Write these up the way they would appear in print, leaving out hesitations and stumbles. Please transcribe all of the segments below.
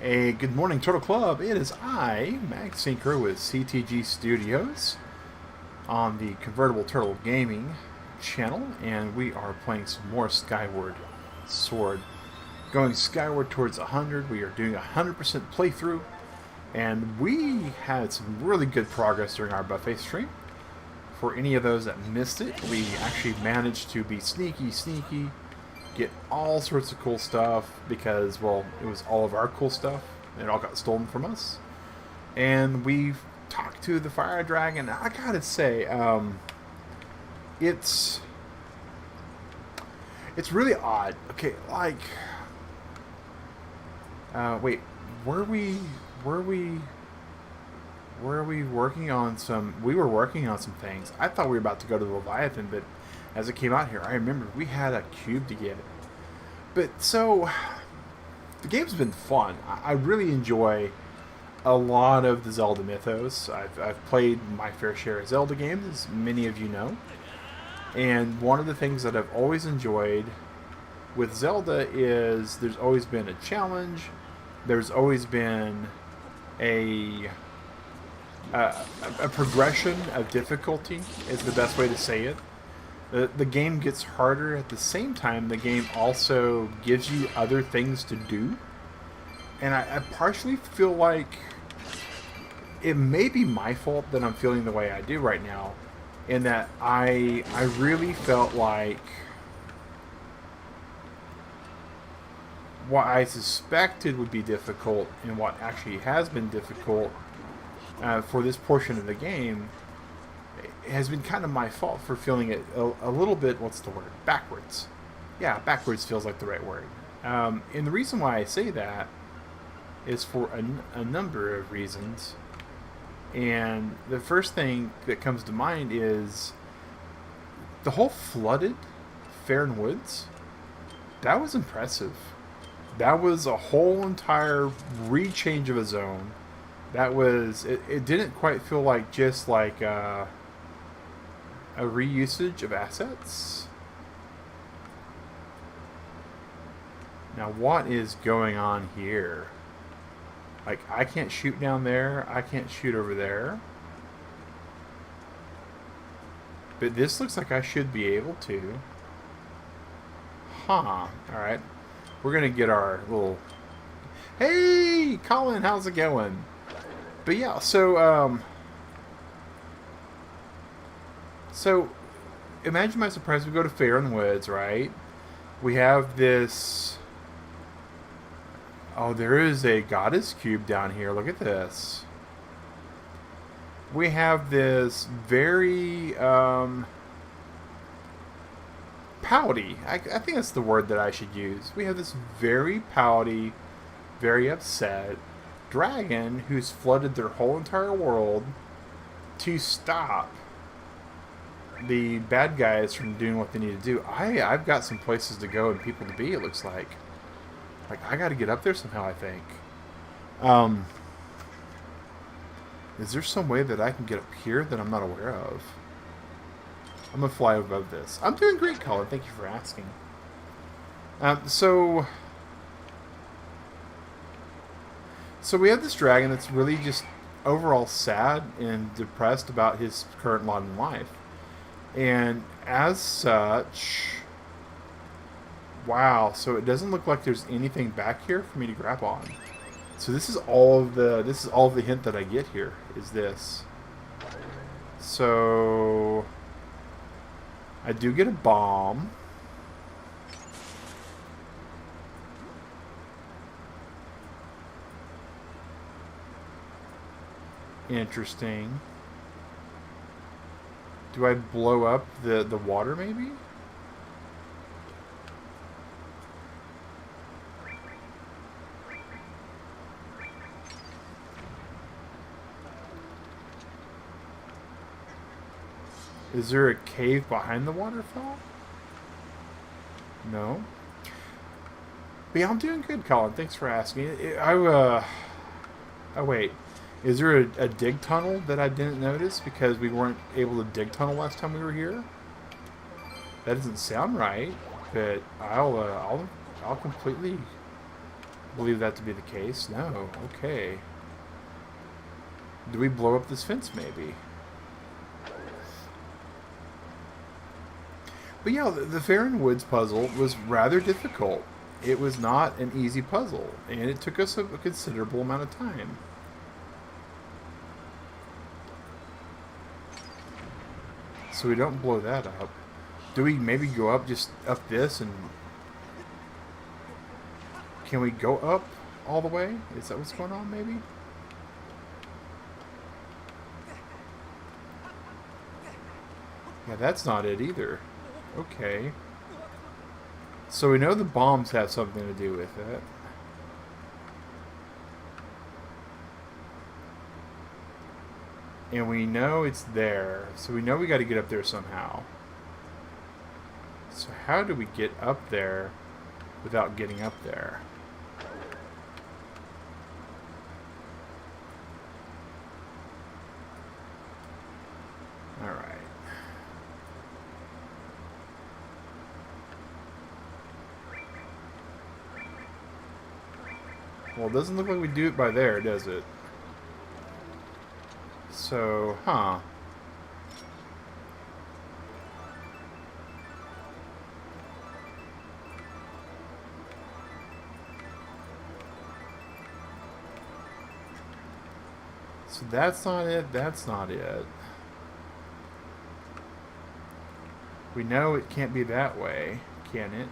A good morning, Turtle Club. It is I, Mag with CTG Studios on the Convertible Turtle Gaming channel, and we are playing some more Skyward Sword. Going skyward towards 100, we are doing a 100% playthrough, and we had some really good progress during our buffet stream. For any of those that missed it, we actually managed to be sneaky, get all sorts of cool stuff because, well, it was all of our cool stuff. It all got stolen from us. And we've talked to the fire dragon. I gotta say, it's really odd. Okay, like, wait, were we working on some? We were working on some things. I thought we were about to go to the Leviathan, but as it came out here, I remember we had a cube to get. But so, the game's been fun. I really enjoy a lot of the Zelda mythos. I've played my fair share of Zelda games, as many of you know. And one of the things that I've always enjoyed with Zelda is there's always been a challenge. There's always been a progression of difficulty is the best way to say it. The game gets harder. At the same time, the game also gives you other things to do. And I partially feel like it may be my fault that I'm feeling the way I do right now, in that I really felt like what I suspected would be difficult and what actually has been difficult for this portion of the game has been kind of my fault for feeling it a little bit, what's the word, backwards. Yeah, backwards feels like the right word. And the reason why I say that is for a number of reasons. And the first thing that comes to mind is the whole flooded Fairn Woods. That was impressive. That was a whole entire rechange of a zone. That was, it didn't quite feel like just like a reusage of assets. Now what is going on here? Like, I can't shoot down there, I can't shoot over there. But this looks like I should be able to. Huh, alright. We're gonna get our little... Hey, Colin, how's it going? But yeah, so imagine my surprise. We go to Fairn Woods, right? We have this... Oh, there is a goddess cube down here. Look at this. We have this very pouty. I think that's the word that I should use. We have this very pouty, very upset dragon who's flooded their whole entire world to stop the bad guys from doing what they need to do. I've got some places to go and people to be, it looks like. Like, I gotta get up there somehow, I think. Is there some way that I can get up here that I'm not aware of? I'm gonna fly above this. I'm doing great, Colin. Thank you for asking. So we have this dragon that's really just overall sad and depressed about his current lot in life. And as such... Wow, so it doesn't look like there's anything back here for me to grab on. So this is all of the hint that I get here, is this. So I do get a bomb. Interesting. Do I blow up the water maybe? Is there a cave behind the waterfall? No. But yeah, I'm doing good, Colin. Thanks for asking. Oh, wait. Is there a dig tunnel that I didn't notice because we weren't able to dig tunnel last time we were here? That doesn't sound right, but I'll completely believe that to be the case. No. Okay. Do we blow up this fence, maybe? But yeah, the Faron Woods puzzle was rather difficult. It was not an easy puzzle, and it took us a considerable amount of time. So we don't blow that up. Do we maybe go up, just up this, and... Can we go up all the way? Is that what's going on, maybe? Yeah, that's not it either. Okay. So we know the bombs have something to do with it. And we know it's there. So we know we got to get up there somehow. So how do we get up there without getting up there? Alright. Well, it doesn't look like we do it by there, does it? So, huh. So that's not it, that's not it. We know it can't be that way, can it?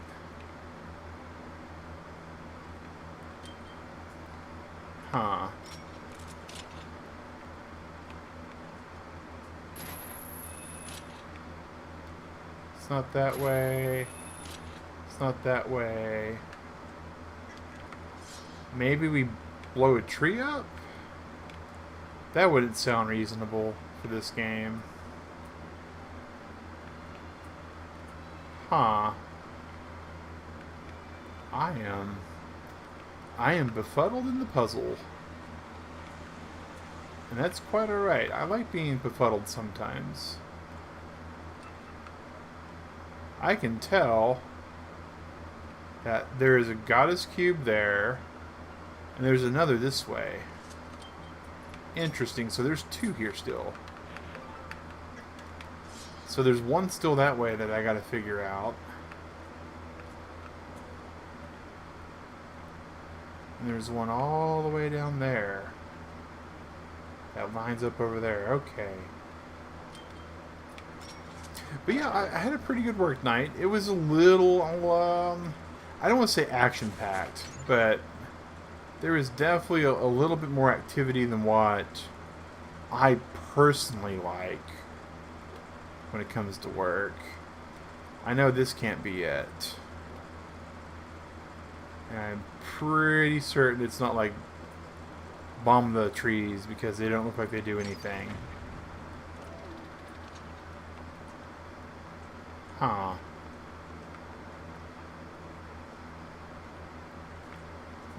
Huh. It's not that way. It's not that way. Maybe we blow a tree up? That wouldn't sound reasonable for this game. Huh. I am befuddled in the puzzle. And that's quite alright. I like being befuddled sometimes. I can tell that there is a goddess cube there, and there's another this way. Interesting. So there's two here still. So there's one still that way that I gotta figure out. And there's one all the way down there. That lines up over there. Okay. But yeah, I had a pretty good work night. It was a little, I don't want to say action-packed, but there was definitely a little bit more activity than what I personally like when it comes to work. I know this can't be it. And I'm pretty certain it's not like bomb the trees because they don't look like they do anything. Huh.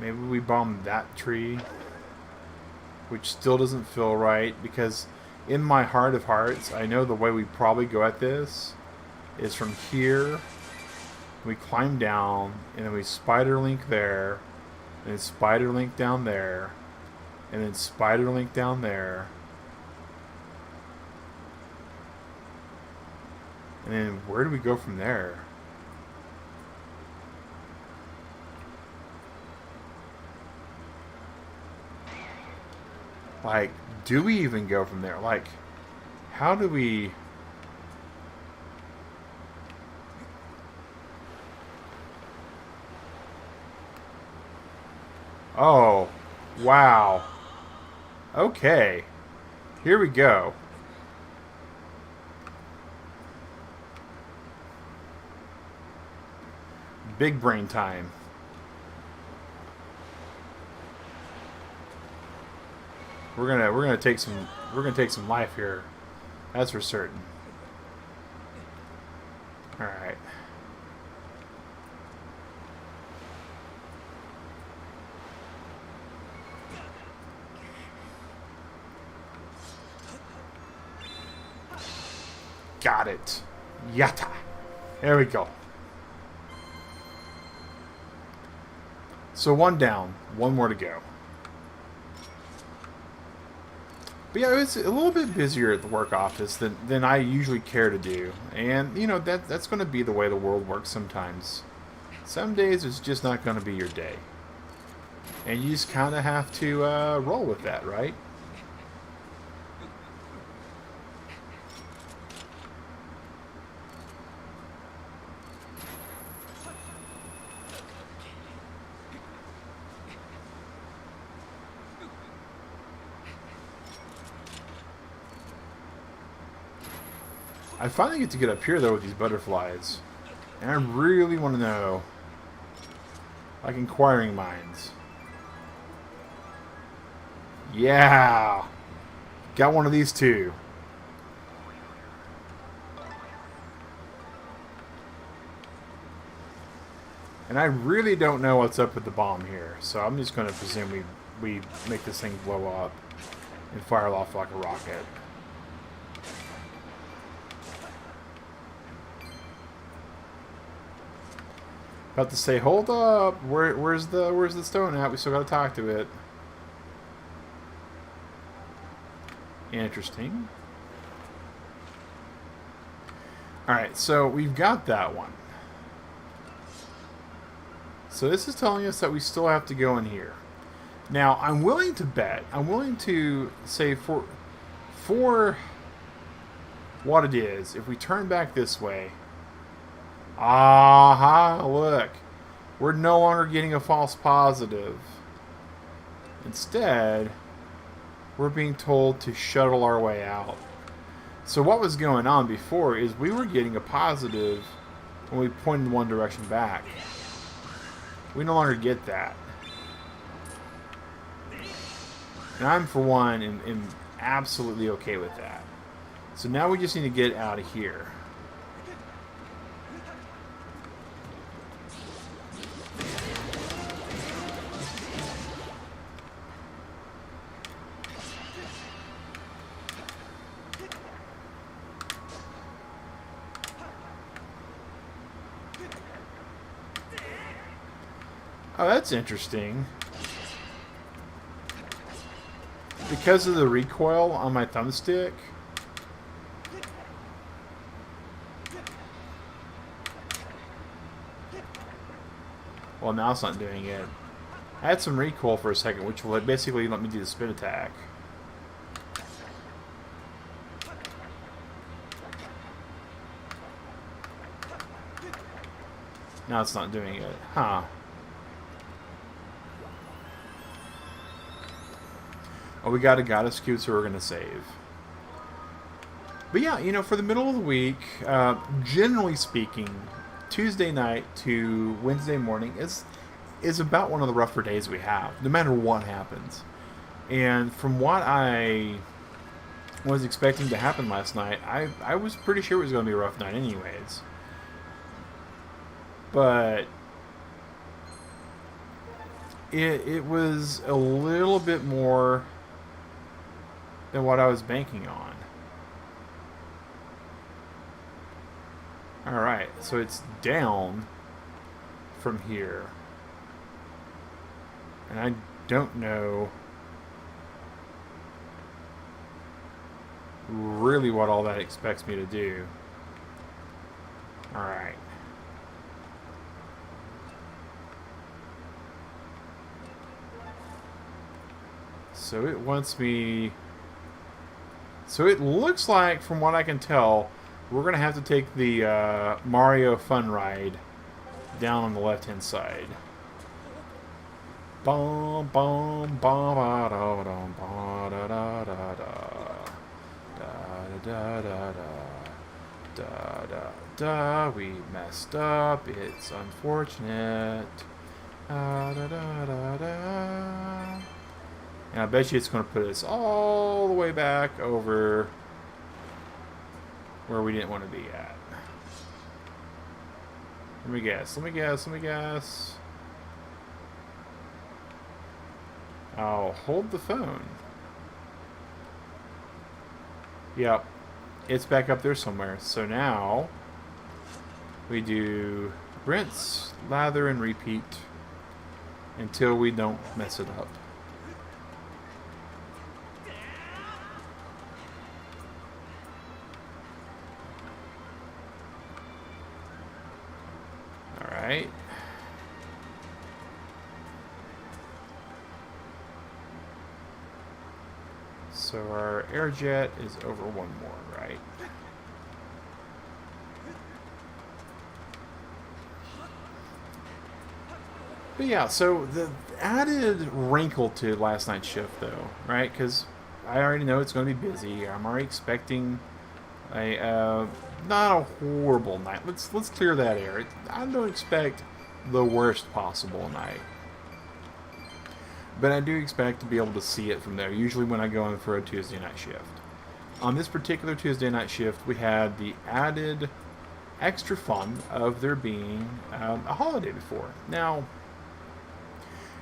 Maybe we bomb that tree, which still doesn't feel right because in my heart of hearts, I know the way we probably go at this is from here. We climb down, and then we spider link there, and then spider link down there, and then spider link down there. And then where do we go from there? Like, do we even go from there? Like, how do we... Oh, wow. Okay. Here we go. Big brain time. We're gonna take some life here. That's for certain. All right. Got it. Yatta. There we go. So one down, one more to go. But yeah, it's a little bit busier at the work office than I usually care to do. And, you know, that's going to be the way the world works sometimes. Some days it's just not going to be your day. And you just kind of have to roll with that, right? I finally get to get up here, though, with these butterflies. And I really want to know, like inquiring minds. Yeah! Got one of these, too. And I really don't know what's up with the bomb here. So I'm just going to presume we make this thing blow up and fire it off like a rocket. About to say, hold up. Where's the stone at? We still got to talk to it. Interesting. Alright, so we've got that one. So this is telling us that we still have to go in here. Now, I'm willing to bet, I'm willing to say for what it is, if we turn back this way, aha, look, we're no longer getting a false positive. Instead, we're being told to shuttle our way out. So what was going on before is we were getting a positive when we pointed in one direction back. We no longer get that. And I'm, for one, am absolutely okay with that. So now we just need to get out of here. Oh, that's interesting. Because of the recoil on my thumbstick. Well, now it's not doing it. I had some recoil for a second, which will basically let me do the spin attack. Now it's not doing it. Huh. Oh, we got a goddess cube, so we're going to save. But yeah, you know, for the middle of the week, generally speaking, Tuesday night to Wednesday morning is about one of the rougher days we have, no matter what happens. And from what I was expecting to happen last night, I was pretty sure it was going to be a rough night anyways. But it was a little bit more than what I was banking on. Alright, so it's down from here. And I don't know really what all that expects me to do. Alright. So it wants me... So it looks like, from what I can tell, we're going to have to take the Mario Fun Ride down on the left-hand side. Bum bum bum ba da dum ba da da da da da da da da da da. We messed up. It's unfortunate. Da da da da da. And I bet you it's going to put us all the way back over where we didn't want to be at. Let me guess. I'll hold the phone. Yep. It's back up there somewhere. So now we do rinse, lather, and repeat. until we don't mess it up. Alright. So our air jet is over one more, right? But yeah, so the added wrinkle to last night's shift, though, right? Because I already know it's going to be busy. I'm already expecting a not a horrible night. Let's clear that air. I don't expect the worst possible night, but I do expect to be able to see it from there. Usually, when I go in for a Tuesday night shift. On this particular Tuesday night shift, we had the added extra fun of there being a holiday before. Now,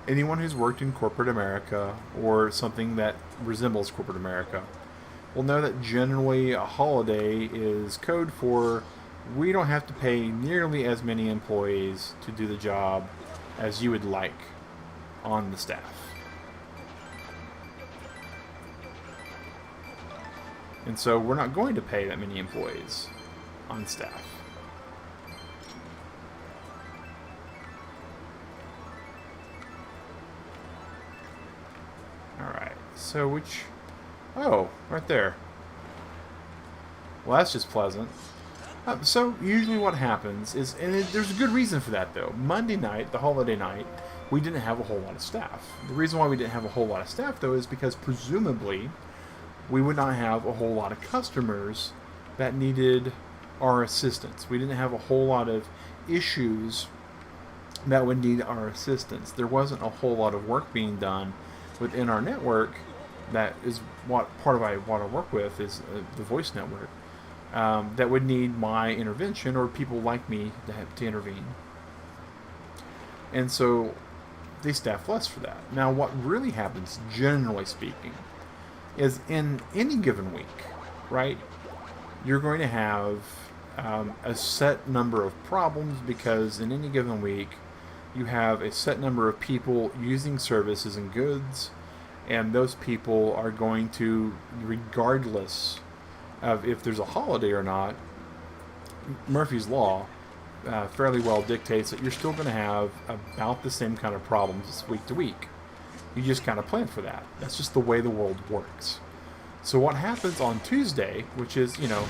anyone who's worked in corporate America or something that resembles corporate America will know that generally a holiday is code for we don't have to pay nearly as many employees to do the job as you would like on the staff. And so we're not going to pay that many employees on staff. Alright, so which... Oh, right there. Well, that's just pleasant. So usually what happens is, and there's a good reason for that though. Monday night, the holiday night, we didn't have a whole lot of staff. The reason why we didn't have a whole lot of staff though is because presumably we would not have a whole lot of customers that needed our assistance. We didn't have a whole lot of issues that would need our assistance. There wasn't a whole lot of work being done within our network. That is what part of what I work with is the voice network that would need my intervention or people like me to have to intervene. And so they staff less for that. Now, what really happens, generally speaking, is in any given week, right? You're going to have a set number of problems because in any given week, you have a set number of people using services and goods. And those people are going to, regardless of if there's a holiday or not, Murphy's Law fairly well dictates that you're still going to have about the same kind of problems week to week. You just kind of plan for that. That's just the way the world works. So what happens on Tuesday, which is, the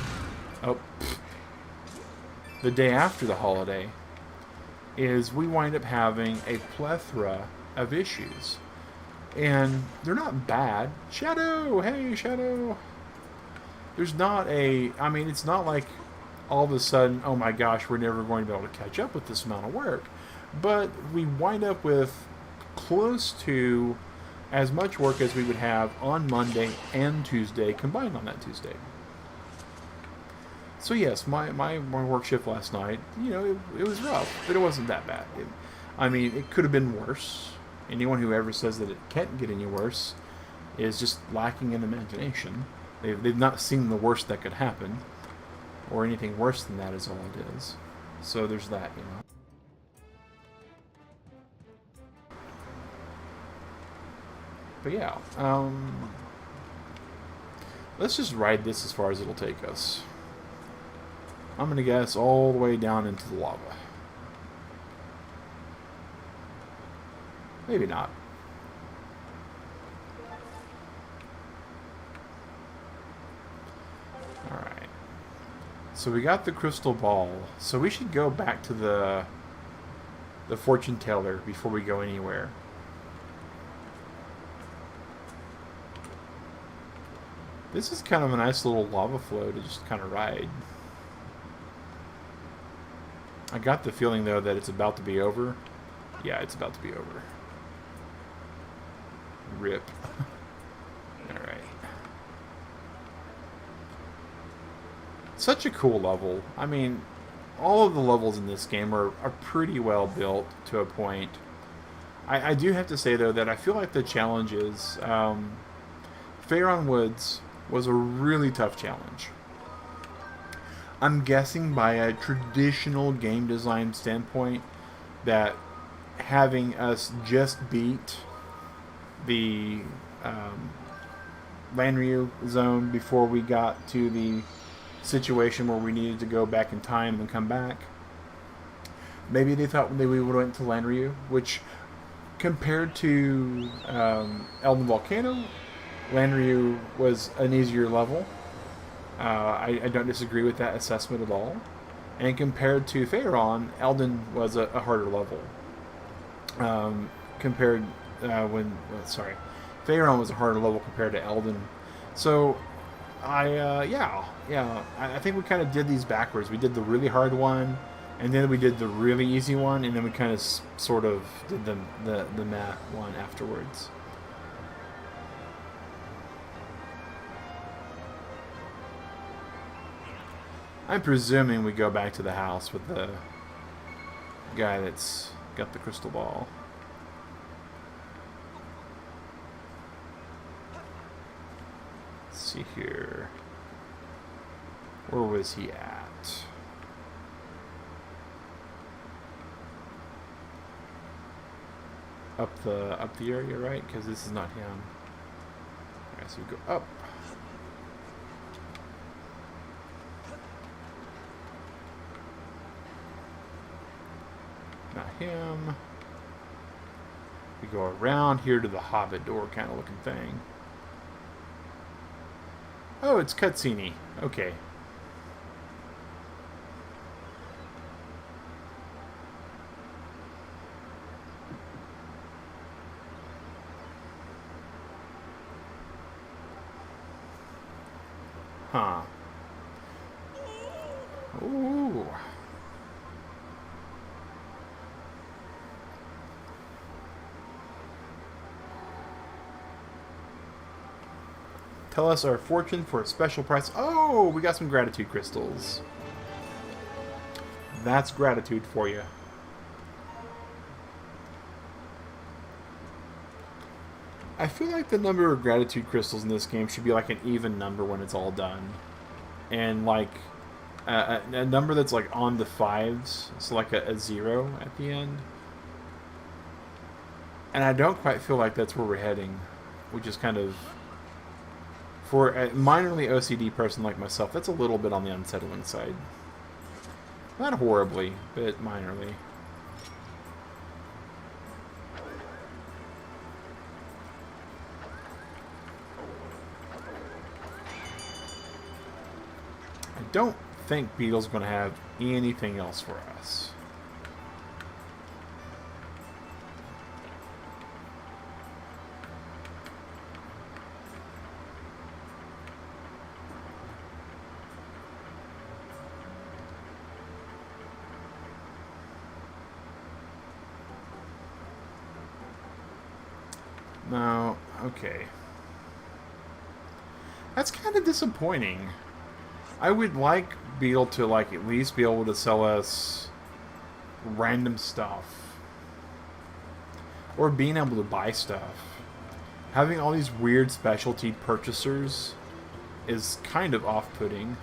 day after the holiday, is we wind up having a plethora of issues. And they're not bad. Shadow! Hey, Shadow! There's not it's not like all of a sudden, oh my gosh, we're never going to be able to catch up with this amount of work. But we wind up with close to as much work as we would have on Monday and Tuesday combined on that Tuesday. So yes, my work shift last night, it was rough, but it wasn't that bad. It could have been worse. Anyone who ever says that it can't get any worse is just lacking in imagination. They've not seen the worst that could happen, or anything worse than that is all it is. So there's that, But yeah, let's just ride this as far as it'll take us. I'm going to guess all the way down into the lava. Maybe not. Alright. So we got the crystal ball. So we should go back to the fortune teller before we go anywhere. This is kind of a nice little lava flow to just kind of ride. I got the feeling though that it's about to be over. Yeah, it's about to be over. Rip. Alright. Such a cool level. All of the levels in this game are pretty well built to a point. I do have to say, though, that I feel like the challenges... Faron Woods was a really tough challenge. I'm guessing by a traditional game design standpoint that having us just beat the Lanryu zone before we got to the situation where we needed to go back in time and come back. Maybe they thought we would have went to Lanryu, which compared to Elden Volcano, Lanryu was an easier level. I don't disagree with that assessment at all. And compared to Faerun, Elden was a harder level. Faerun was a harder level compared to Elden. So, I think we kind of did these backwards. We did the really hard one, and then we did the really easy one, and then we kind of sort of did the math one afterwards. I'm presuming we go back to the house with the guy that's got the crystal ball. Let's see here. Where was he at? Up the area, right? Because this is not him. Alright, so we go up. Not him. We go around here to the Hobbit door kind of looking thing. Oh, it's cutscene-y. Okay. Huh. Ooh. Tell us our fortune for a special price. Oh, we got some gratitude crystals. That's gratitude for you. I feel like the number of gratitude crystals in this game should be like an even number when it's all done. And like a number that's like on the fives. So like a 0 at the end. And I don't quite feel like that's where we're heading. Which is kind of... For a minorly OCD person like myself, that's a little bit on the unsettling side. Not horribly, but minorly. I don't think Beetle's going to have anything else for us. No, okay. That's kind of disappointing. I would like Beetle to like at least be able to sell us random stuff. Or being able to buy stuff. Having all these weird specialty purchasers is kind of off-putting.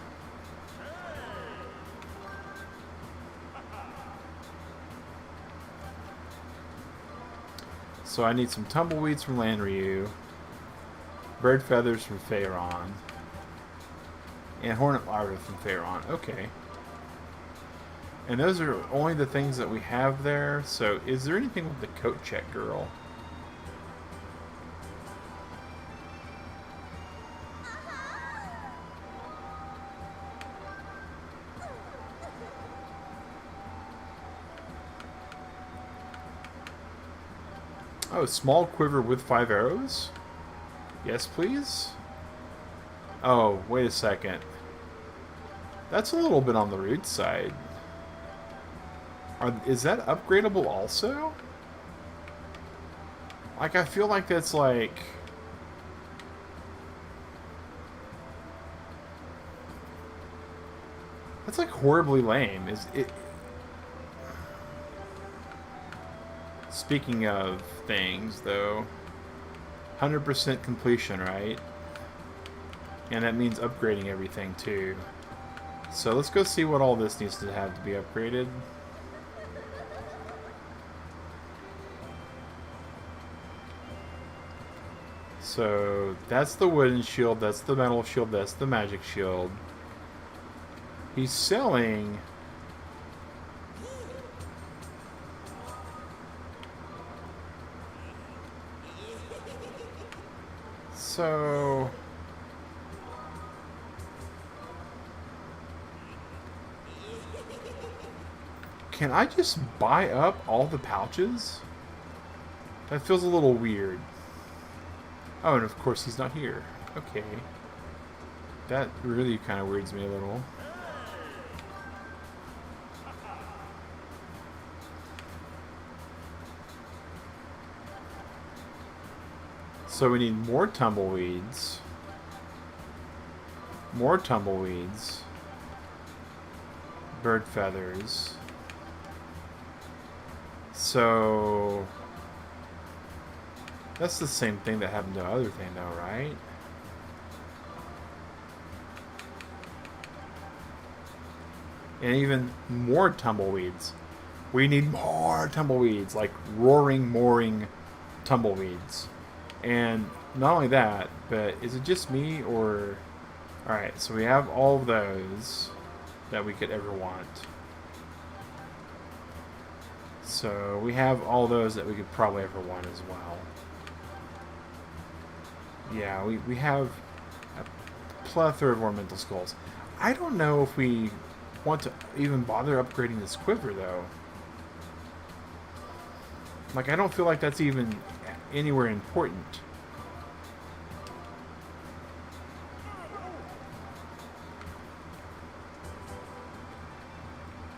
So I need some tumbleweeds from Lanryu, bird feathers from Faerun, and hornet larvae from Faerun. Okay. And those are only the things that we have there. So is there anything with the coat check girl? Oh, small quiver with 5 arrows? Yes, please? Oh, wait a second. That's a little bit on the rude side. Is that upgradable also? Like, I feel like that's like... That's like horribly lame. Is it... Speaking of things, though, 100% completion, right? And that means upgrading everything, too. So let's go see what all this needs to have to be upgraded. So that's the wooden shield, that's the metal shield, that's the magic shield. He's selling... So... Can I just buy up all the pouches? That feels a little weird. Oh, and of course he's not here. Okay. That really kind of weirds me a little. So we need more tumbleweeds. More tumbleweeds. Bird feathers. So... That's the same thing that happened to the other thing though, right? And even more tumbleweeds. We need more tumbleweeds, like roaring, mooring tumbleweeds. And not only that, but is it just me or... Alright, so we have all of those that we could ever want. So we have all those that we could probably ever want as well. Yeah, we have a plethora of ornamental skulls. I don't know if we want to even bother upgrading this quiver, though. Like, I don't feel like that's even anywhere important.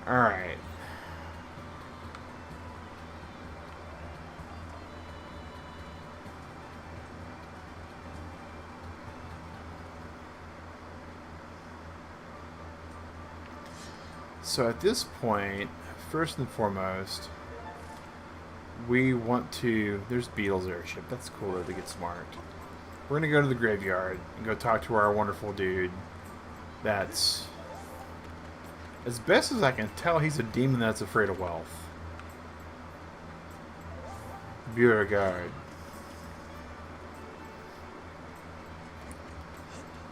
Alright. So at this point, first and foremost, we want to... There's Beetle's airship. That's cooler to get smart. We're going to go to the graveyard and go talk to our wonderful dude. That's... As best as I can tell, he's a demon that's afraid of wealth. Beauregard.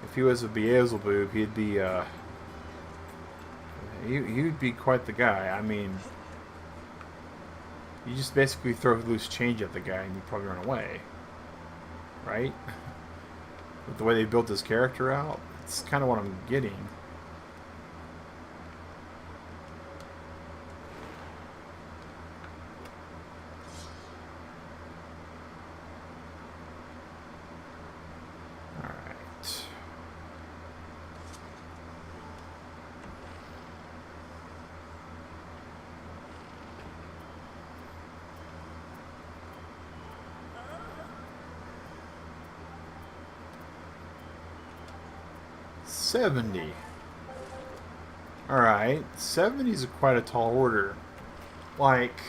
If he was a Beelzebub, he'd be, he would be quite the guy. I mean, you just basically throw loose change at the guy and you probably run away. Right? With the way they built his character out, it's kind of what I'm getting. Alright. $70. Alright, 70 is quite a tall order. Like,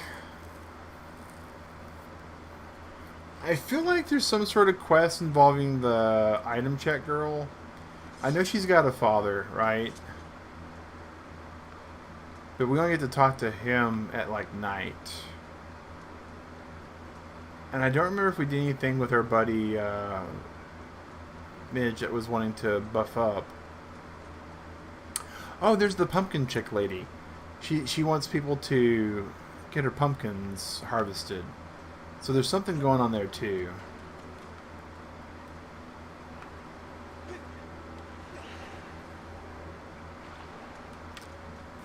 I feel like there's some sort of quest involving the item check girl. I know she's got a father, right? But we only get to talk to him at, like, night. And I don't remember if we did anything with our buddy, Midge that was wanting to buff up. Oh, there's the pumpkin chick lady. She wants people to get her pumpkins harvested. So there's something going on there too.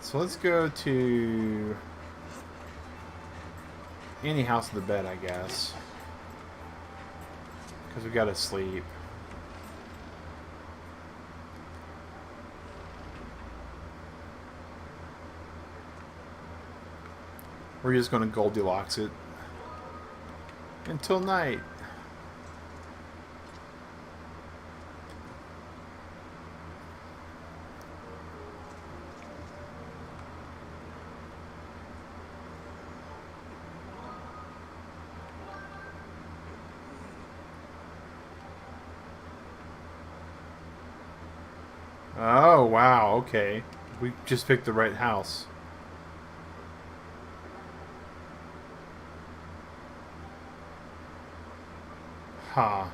So let's go to any house with a bed, I guess. Because we gotta sleep. We're just gonna Goldilocks it until night. Oh, wow, okay. We just picked the right house. Huh.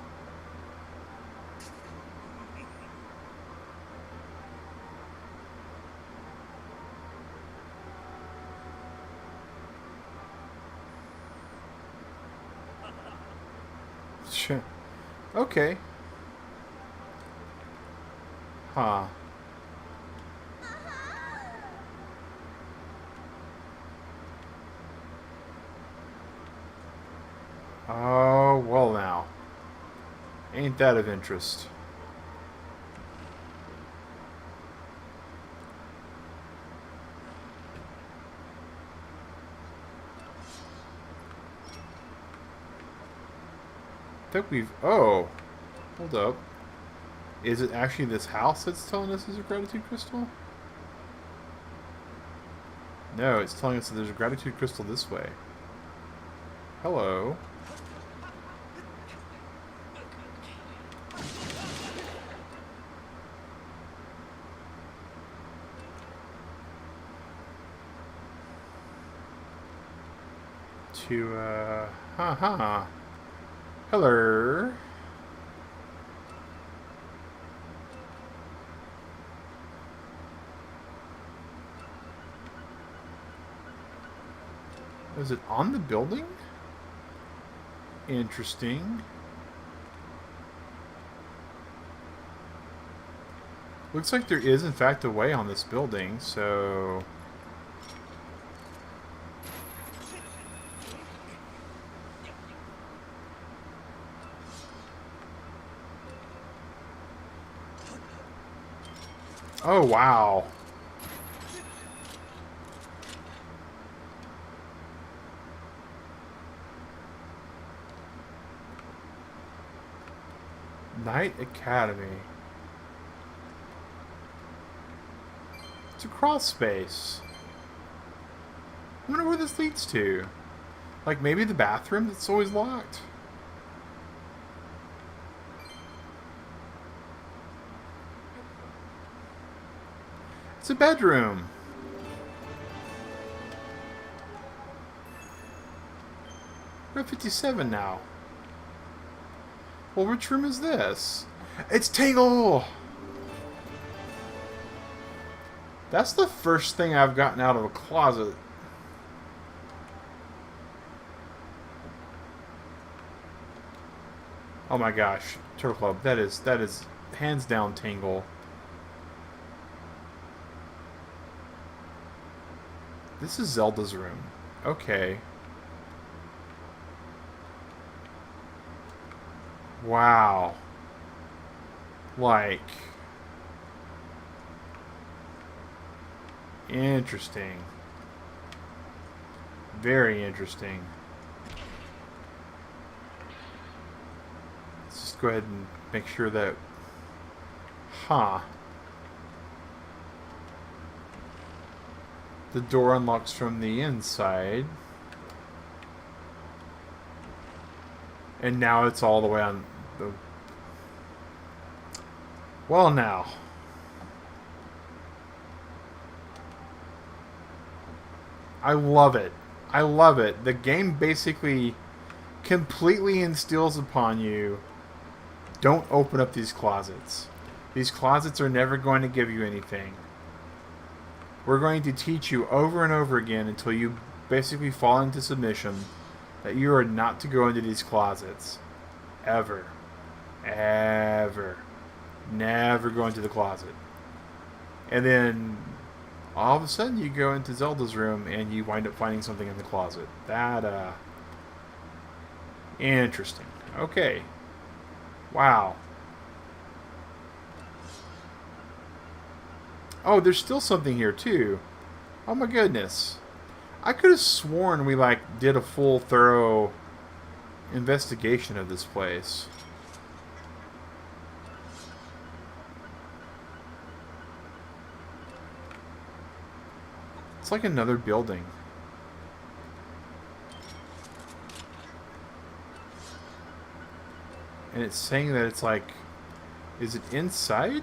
Okay. Huh. Oh, well now. Ain't that of interest? I think we've... Oh. Hold up. Is it actually this house that's telling us there's a gratitude crystal? No, it's telling us that there's a gratitude crystal this way. Hello. Hello. Is it on the building? Interesting. Looks like there is, in fact, a way on this building, so... Oh, wow. Knight Academy. It's a crawl space. I wonder where this leads to. Like maybe the bathroom that's always locked? It's a bedroom. We're at 57 now. Well, which room is this? It's Tingle! That's the first thing I've gotten out of a closet. Oh my gosh, Turtle Club, that is hands down Tingle. This is Zelda's room. Okay. Wow. Like... Interesting. Very interesting. Let's just go ahead and make sure that... Huh. The door unlocks from the inside. And now it's all the way on the... Well, now. I love it. I love it. The game basically completely instills upon you, don't open up these closets. These closets are never going to give you anything. We're going to teach you over and over again until you basically fall into submission that you are not to go into these closets. Ever. Ever. Never go into the closet. And then all of a sudden you go into Zelda's room and you wind up finding something in the closet. That, interesting. Okay. Wow. Oh, there's still something here, too. Oh, my goodness. I could have sworn we, like, did a full, thorough investigation of this place. It's like another building. And it's saying that it's like... Is it inside?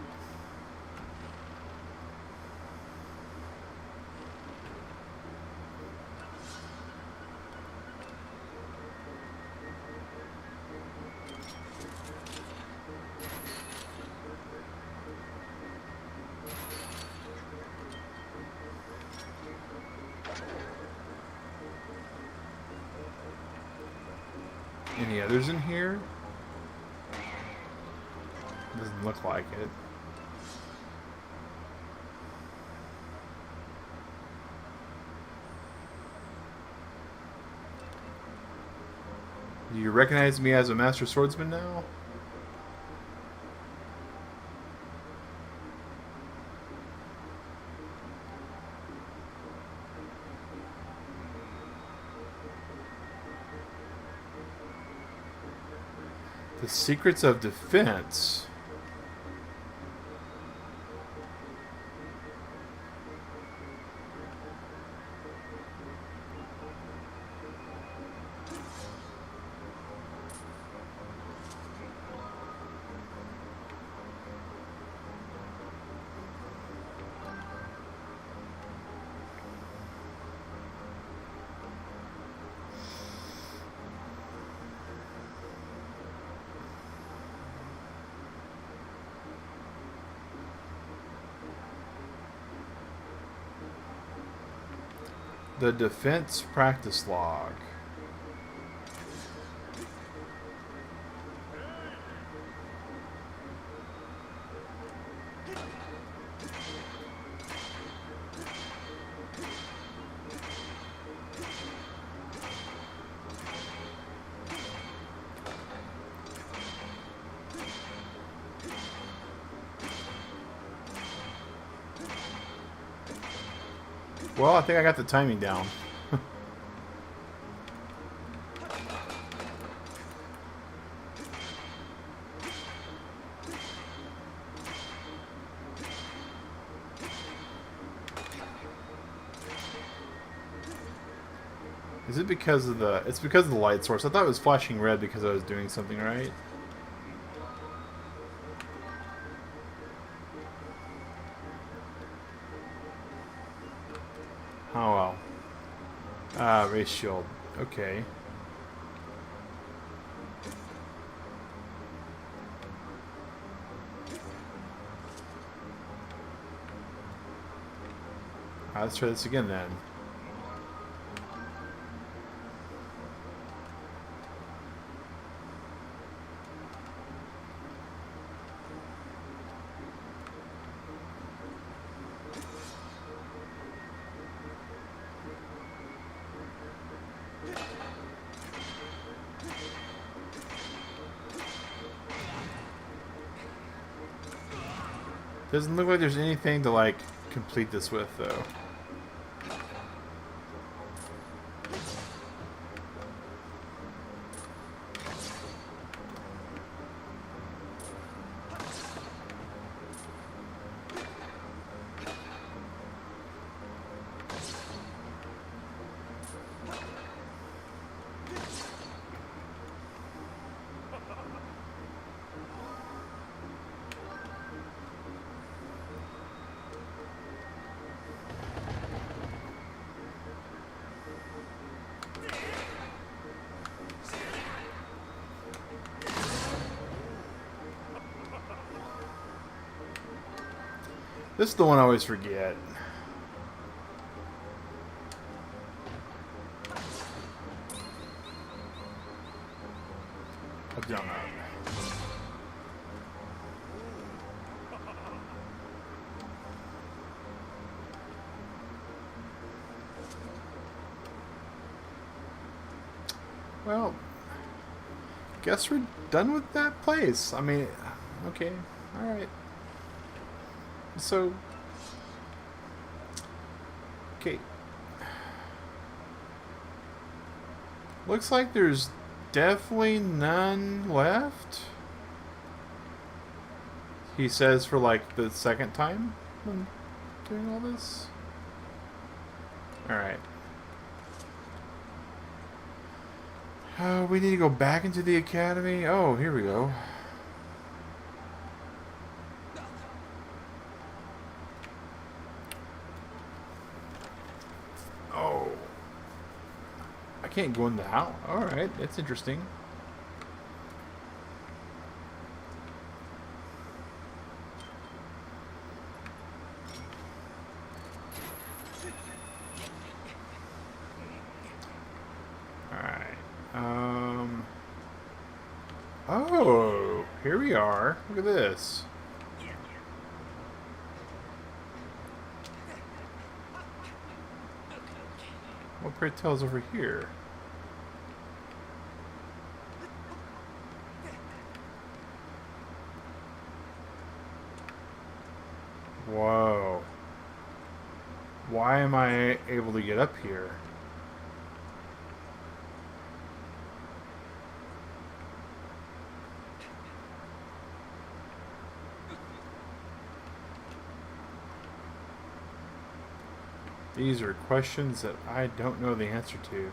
Any others in here? Doesn't look like it. Do you recognize me as a master swordsman now? The secrets of defense. The defense practice log. Well, I think I got the timing down. Is it because of the... It's because of the light source. I thought it was flashing red because I was doing something right. Oh well. Ah, race shield. Okay. Let's try this again then. Doesn't look like there's anything to, like, complete this with, though. This is the one I always forget. Up, down, up. Well, guess we're done with that place. I mean, okay, alright. So, okay. Looks like there's definitely none left. He says for like the second time when doing all this. Alright. We need to go back into the academy. Oh, here we go. I can't go in the house. Alright, that's interesting. Alright. Oh, here we are. Look at this. What pray tell's over here? Whoa. Why am I able to get up here? These are questions that I don't know the answer to.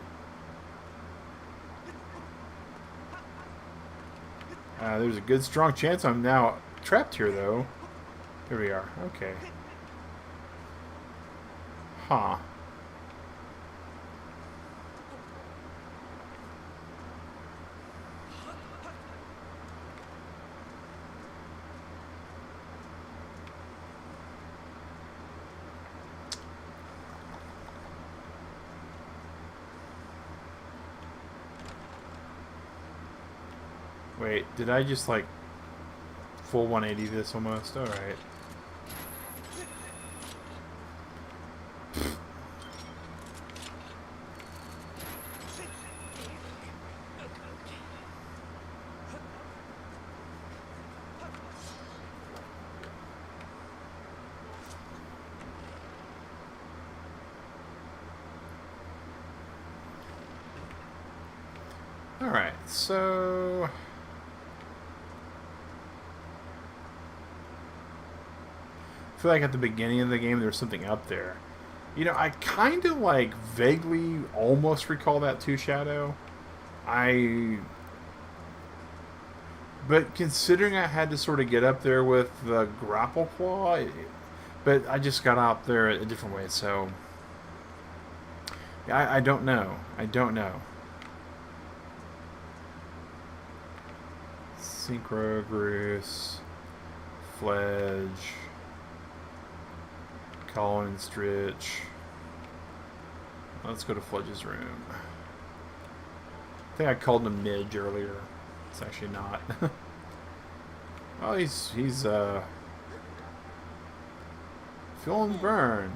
There's a good strong chance I'm now trapped here, though. Here we are. Okay. Huh. Wait, did I just like full 180 this almost? Alright. Alright, so I feel like at the beginning of the game there was something up there. You know, I kind of like vaguely almost recall that too, Shadow. But considering I had to sort of get up there with the grapple claw, but I just got out there a different way, so I don't know. I don't know. Synchro, Bruce, Fledge, Colin, Stritch. Let's go to Fledge's room. I think I called him Midge earlier. It's actually not. Well, he's feeling the burn.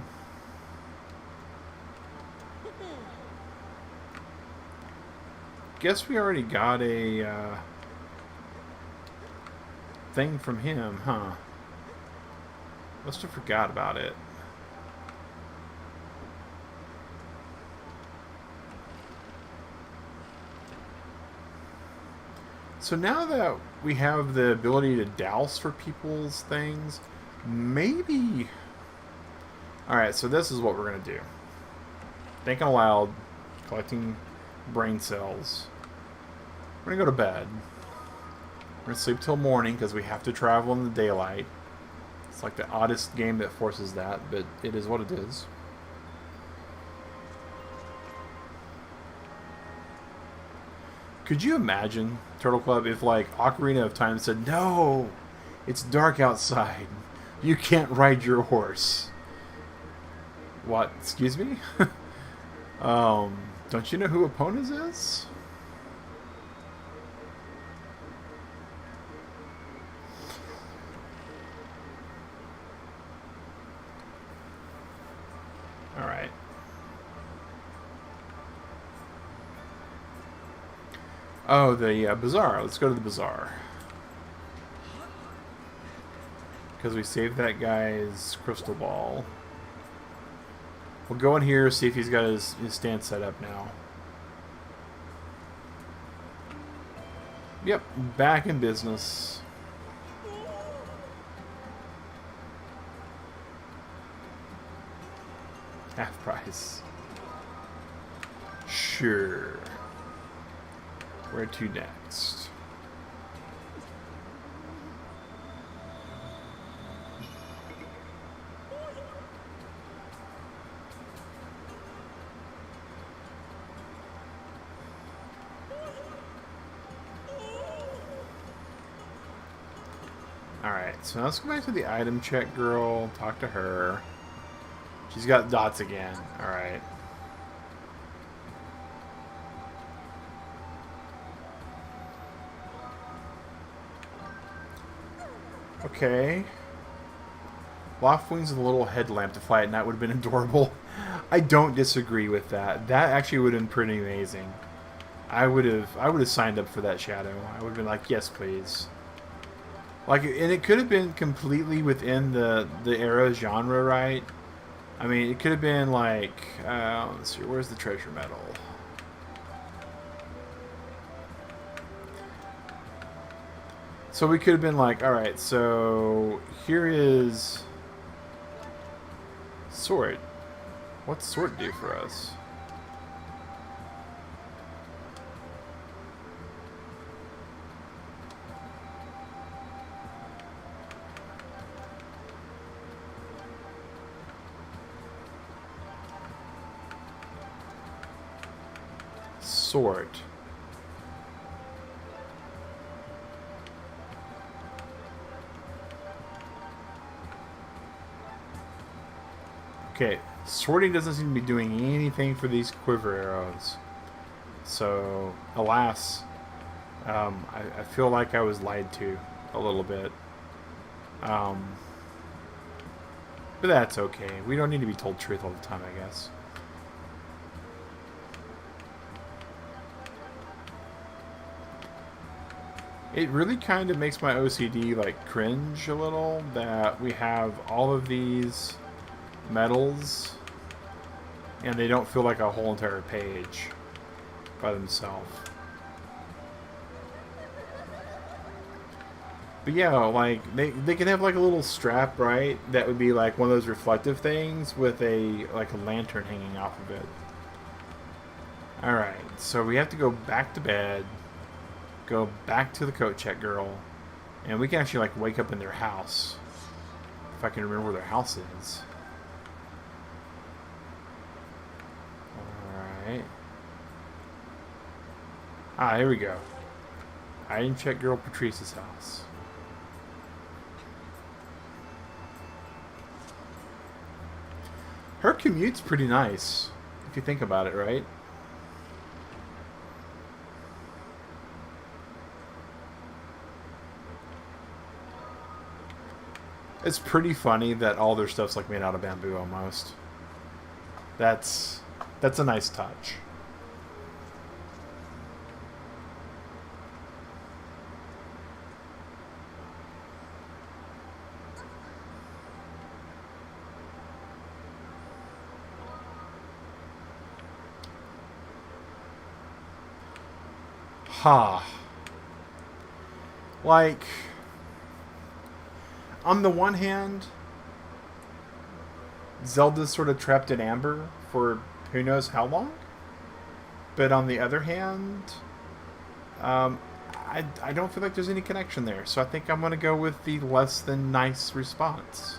Guess we already got a thing from him, huh? Must have forgot about it. So now that we have the ability to douse for people's things, maybe... Alright, so this is what we're going to do. Thinking aloud, collecting brain cells. We're going to go to bed. We're going to sleep till morning because we have to travel in the daylight. It's like the oddest game that forces that, but it is what it is. Could you imagine, Turtle Club, if like Ocarina of Time said, "No, it's dark outside. You can't ride your horse." What? Excuse me? Don't you know who Epona is? Alright. Oh, the bazaar. Let's go to the bazaar. Because we saved that guy's crystal ball. We'll go in here, see if he's got his stand set up now. Yep, back in business. Half price. Sure. Where to next? Alright, so let's go back to the item check girl, talk to her. She's got dots again. Alright. Okay. Loft wings with a little headlamp to fly at night would have been adorable. I don't disagree with that. That actually would have been pretty amazing. I would have signed up for that shadow. I would have been like, yes, please. Like, and it could have been completely within the era genre, right? I mean, it could have been like, let's see, where's the treasure medal? So we could have been like, all right, so here is sword. What's sword do for us? Sword. Okay, sorting doesn't seem to be doing anything for these quiver arrows. So, alas, I feel like I was lied to a little bit. But that's okay. We don't need to be told truth all the time, I guess. It really kind of makes my OCD like cringe a little that we have all of these medals and they don't feel like a whole entire page by themselves. But yeah, like they could have like a little strap, right? That would be like one of those reflective things with a lantern hanging off of it. All right, so we have to go back to bed, go back to the coat check girl, and we can actually like wake up in their house if I can remember where their house is. Alright. Ah, here we go. Item check girl Patrice's house. Her commute's pretty nice, if you think about it, right? It's pretty funny that all their stuff's like made out of bamboo almost. That's a nice touch. Ha. Like, on the one hand, Zelda's sort of trapped in amber for who knows how long. But on the other hand, I don't feel like there's any connection there. So I think I'm going to go with the less than nice response.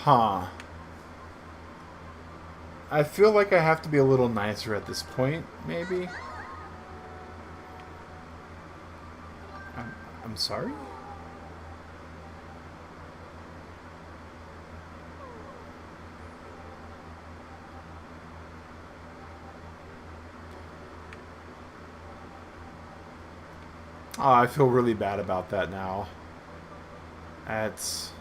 Huh. I feel like I have to be a little nicer at this point, maybe. I'm sorry? Oh, I feel really bad about that now. That's...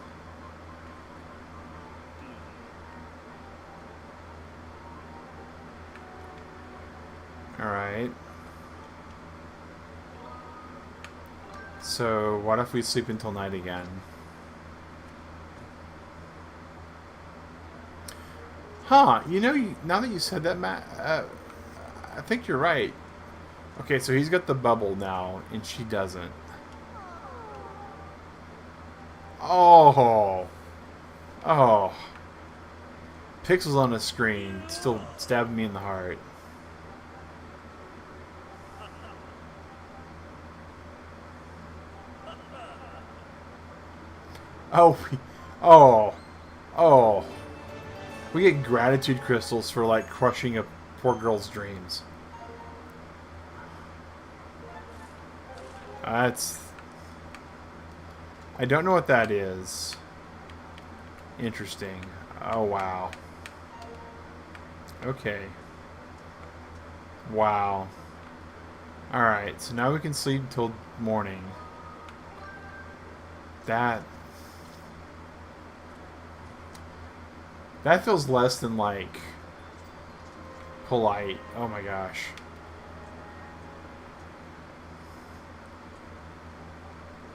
Alright. So, what if we sleep until night again? Huh, you know, now that you said that, Matt, I think you're right. Okay, so he's got the bubble now, and she doesn't. Oh. Oh. Pixels on the screen still stabbing me in the heart. Oh. We get gratitude crystals for, like, crushing a poor girl's dreams. That's... I don't know what that is. Interesting. Oh, wow. Okay. Wow. Alright, so now we can sleep until morning. That feels less than, like, polite. Oh my gosh.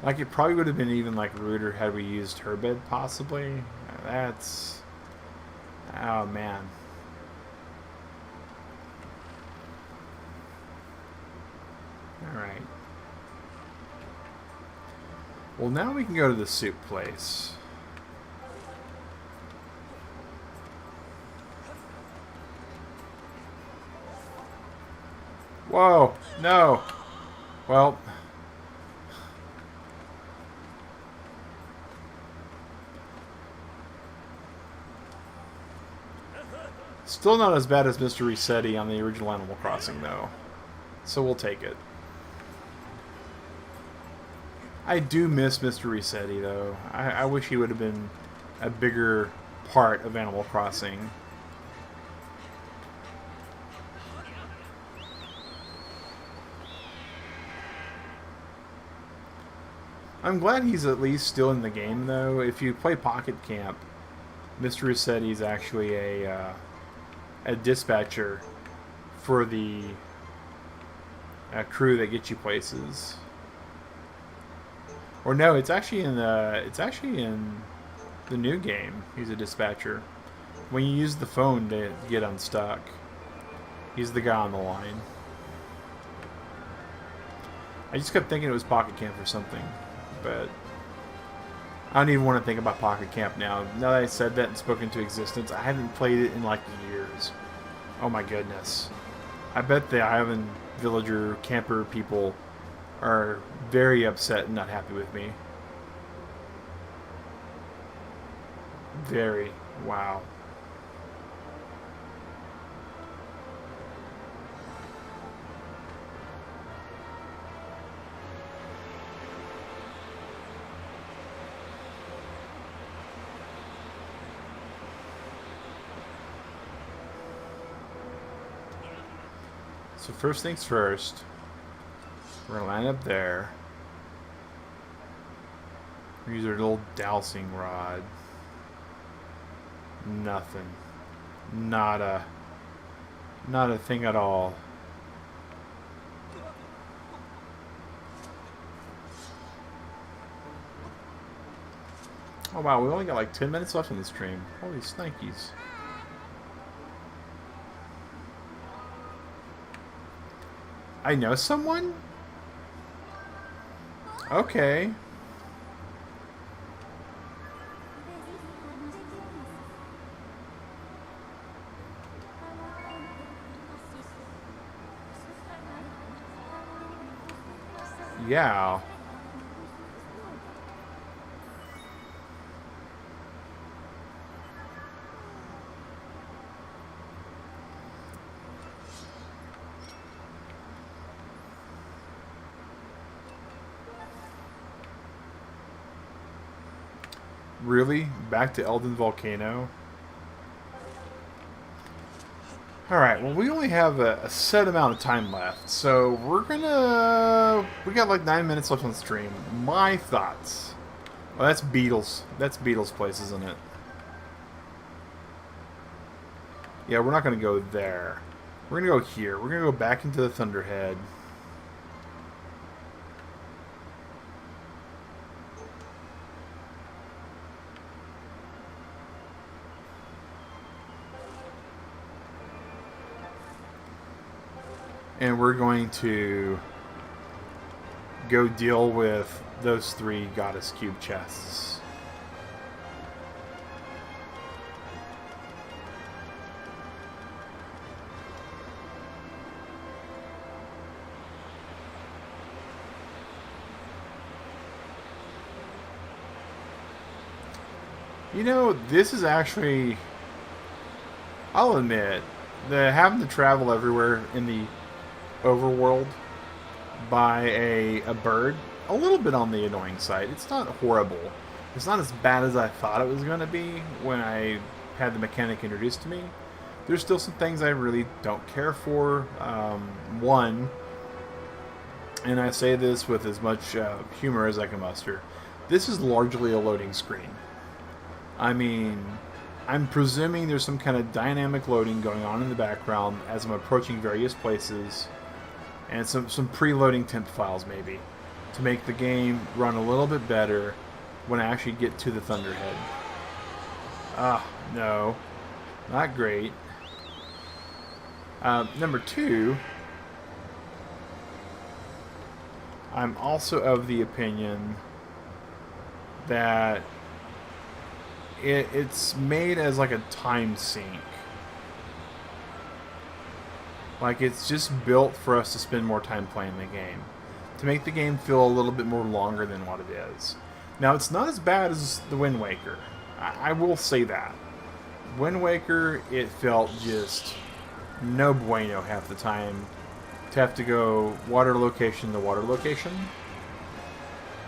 Like, it probably would have been even, like, ruder had we used her bed, possibly. That's... Oh, man. Alright. Well, now we can go to the soup place. Whoa! No! Well... Still not as bad as Mr. Resetti on the original Animal Crossing, though. So we'll take it. I do miss Mr. Resetti, though. I wish he would have been a bigger part of Animal Crossing. I'm glad he's at least still in the game, though. If you play Pocket Camp, Mr. Resetti is actually a dispatcher for the crew that gets you places. Or no, it's actually in the new game. He's a dispatcher. When you use the phone to get unstuck, he's the guy on the line. I just kept thinking it was Pocket Camp or something, but I don't even want to think about Pocket Camp now. Now that I said that and spoken to existence, I haven't played it in like years. Oh my goodness. I bet the island villager camper people are very upset and not happy with me. Very. Wow. So first things first, we're going to line up there. Use our little dowsing rod. Nothing. Not a thing at all. Oh wow, we only got like 10 minutes left in the stream. Holy snikes. I know someone? Okay. Yeah. Really? Back to Elden Volcano? Alright, well we only have a set amount of time left, so we're gonna... We got like 9 minutes left on the stream. My thoughts. Well, that's Beatles. That's Beatles' place, isn't it? Yeah, we're not gonna go there. We're gonna go here. We're gonna go back into the Thunderhead. And we're going to go deal with those 3 Goddess Cube chests. You know, this is actually, I'll admit, that having to travel everywhere in the overworld by a bird, a little bit on the annoying side. It's not horrible. It's not as bad as I thought it was going to be when I had the mechanic introduced to me. There's still some things I really don't care for. One, and I say this with as much humor as I can muster, this is largely a loading screen. I mean, I'm presuming there's some kind of dynamic loading going on in the background as I'm approaching various places, and some preloading temp files maybe, to make the game run a little bit better when I actually get to the Thunderhead. No. Not great. Number two, I'm also of the opinion that it's made as like a time sink. Like it's just built for us to spend more time playing the game, to make the game feel a little bit more longer than what it is. Now, it's not as bad as the Wind Waker. I will say that. Wind Waker, it felt just no bueno half the time to have to go water location to water location.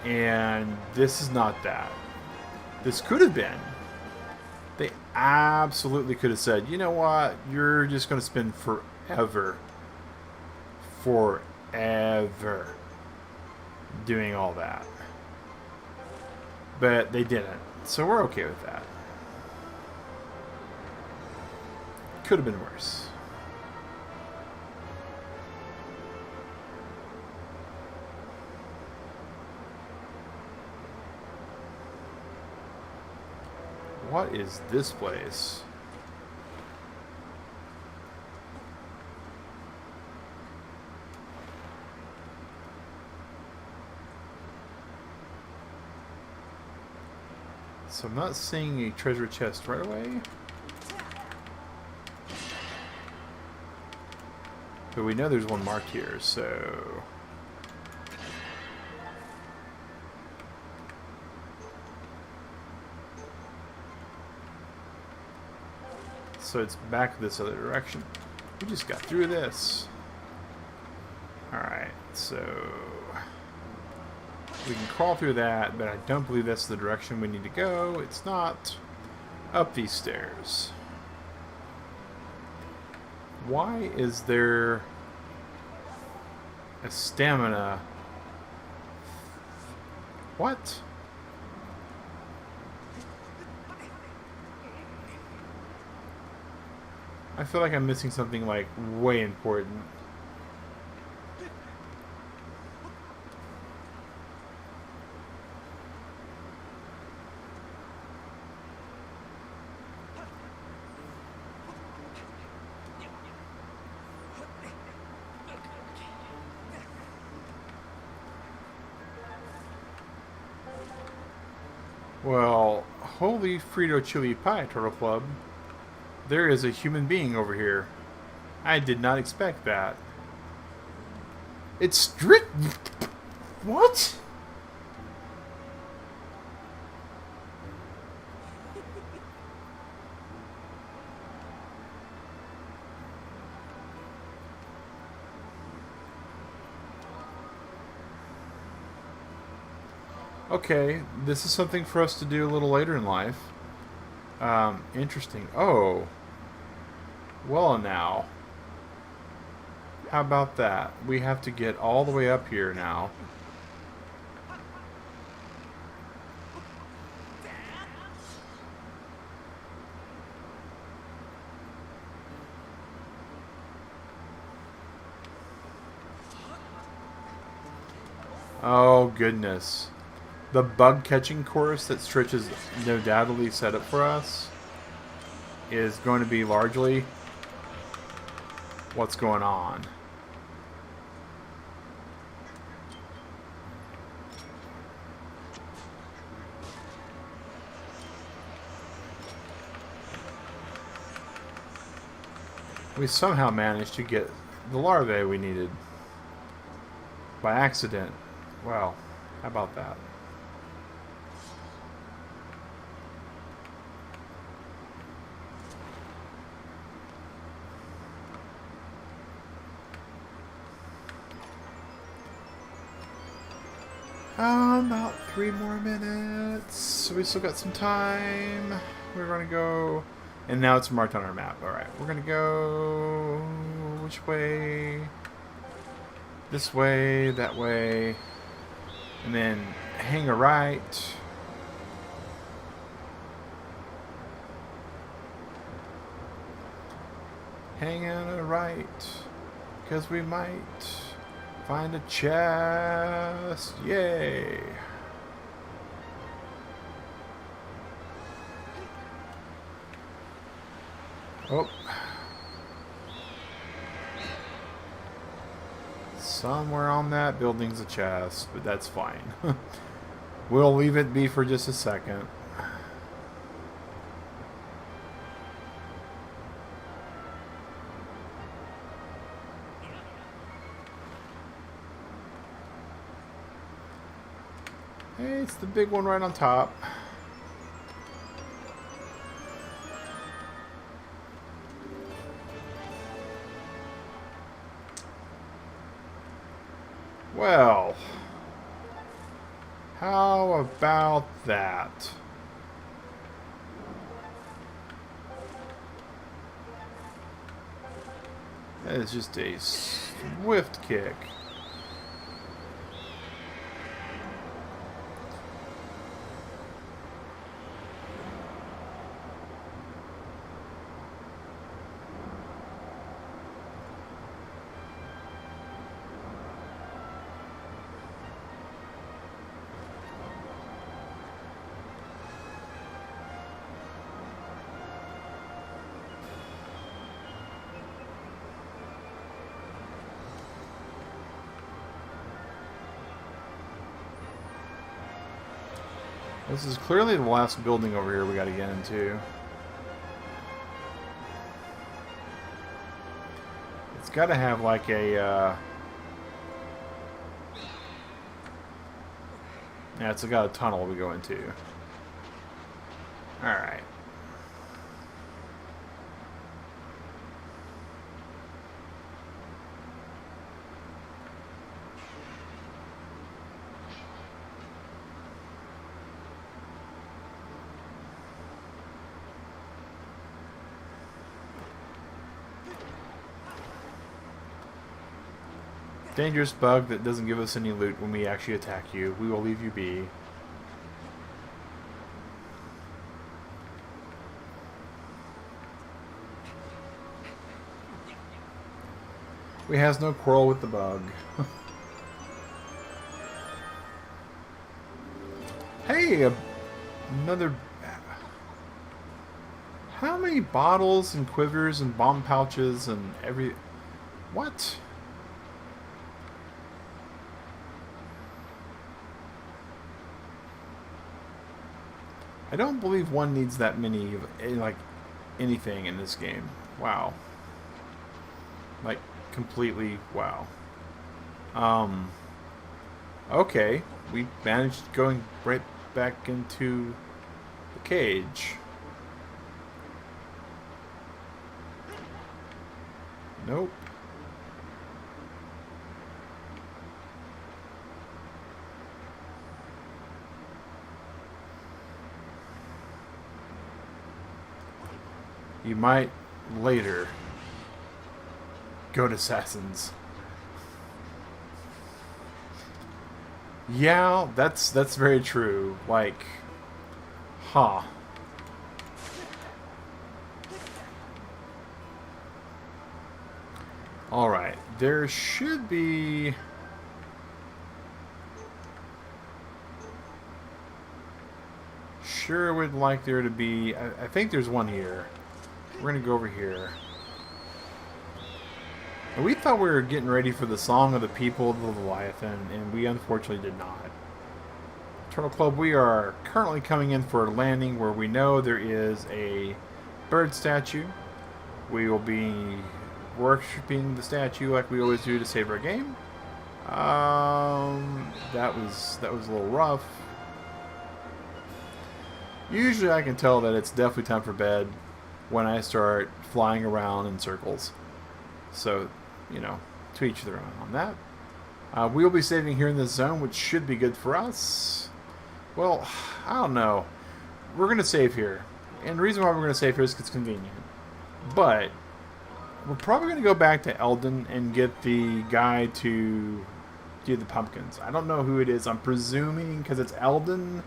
And this is not that. This could have been. They absolutely could have said, you know what, you're just going to spend forever doing all that. But they didn't. So we're okay with that. Could have been worse. What is this place? So I'm not seeing a treasure chest right away. But we know there's one marked here, so... So it's back this other direction. We just got through this. Alright, so... we can crawl through that, but I don't believe that's the direction we need to go. It's not up these stairs. Why is there a stamina? What? I feel like I'm missing something like way important. Well, holy Frito Chili Pie, Turtle Club. There is a human being over here. I did not expect that. It's strict. What? Okay, this is something for us to do a little later in life. Interesting. Oh. Well, now. How about that? We have to get all the way up here now. Oh, goodness. The bug catching course that Stritch has no doubtedly set up for us is going to be largely what's going on. We somehow managed to get the larvae we needed by accident. Wow, how about that? About 3 more minutes. So we still got some time. We're gonna go, and now it's marked on our map. All right, we're gonna go which way? This way, that way, and then hang a right. Hang on a right, because we might find a chest. Yay! Oh. Somewhere on that building's a chest, but that's fine. We'll leave it be for just a second. Hey, it's the big one right on top. Well, how about that? That is just a swift kick. This is clearly the last building over here we gotta get into. It's gotta have like a, yeah, it's got a tunnel we go into. Alright. Dangerous bug that doesn't give us any loot when we actually attack you. We will leave you be. We has no quarrel with the bug. Hey, another... How many bottles and quivers and bomb pouches and every... What? I don't believe one needs that many, like, anything in this game. Wow. Like, completely wow. Okay. We managed going right back into the cage. Nope. You might later go to Assassins. Yeah, that's very true. Like, huh. Alright, there should be... Sure would like there to be... I think there's one here. We're gonna go over here. And we thought we were getting ready for the Song of the People of the Leviathan, and we unfortunately did not. Turtle Club, we are currently coming in for a landing where we know there is a bird statue. We will be worshipping the statue like we always do to save our game. That was a little rough. Usually I can tell that it's definitely time for bed when I start flying around in circles. So, you know, to each their own on that. We will be saving here in this zone, which should be good for us. Well, I don't know. We're going to save here. And the reason why we're going to save here is because it's convenient. But we're probably going to go back to Eldon and get the guy to do the pumpkins. I don't know who it is. I'm presuming because it's Eldon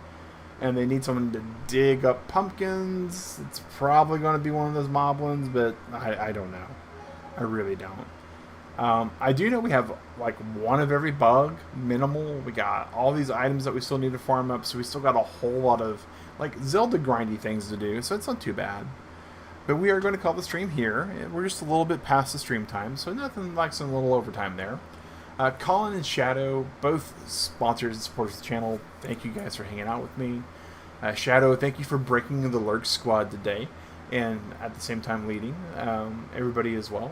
and they need someone to dig up pumpkins. It's probably going to be one of those moblins, but I don't know. I really don't. I do know we have like one of every bug, minimal. We got all these items that we still need to farm up, so we still got a whole lot of like Zelda grindy things to do, so it's not too bad. But we are going to call the stream here. We're just a little bit past the stream time, so nothing like some little overtime there. Colin and Shadow, both sponsors and supporters of the channel, thank you guys for hanging out with me. Shadow, thank you for breaking the Lurk squad today, and at the same time leading everybody as well.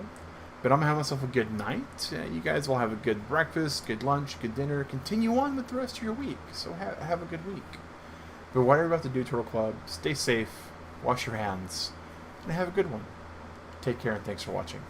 But I'm going to have myself a good night. You guys will have a good breakfast, good lunch, good dinner. Continue on with the rest of your week. So have a good week. But whatever you're about to do, Turtle Club, stay safe, wash your hands, and have a good one. Take care, and thanks for watching.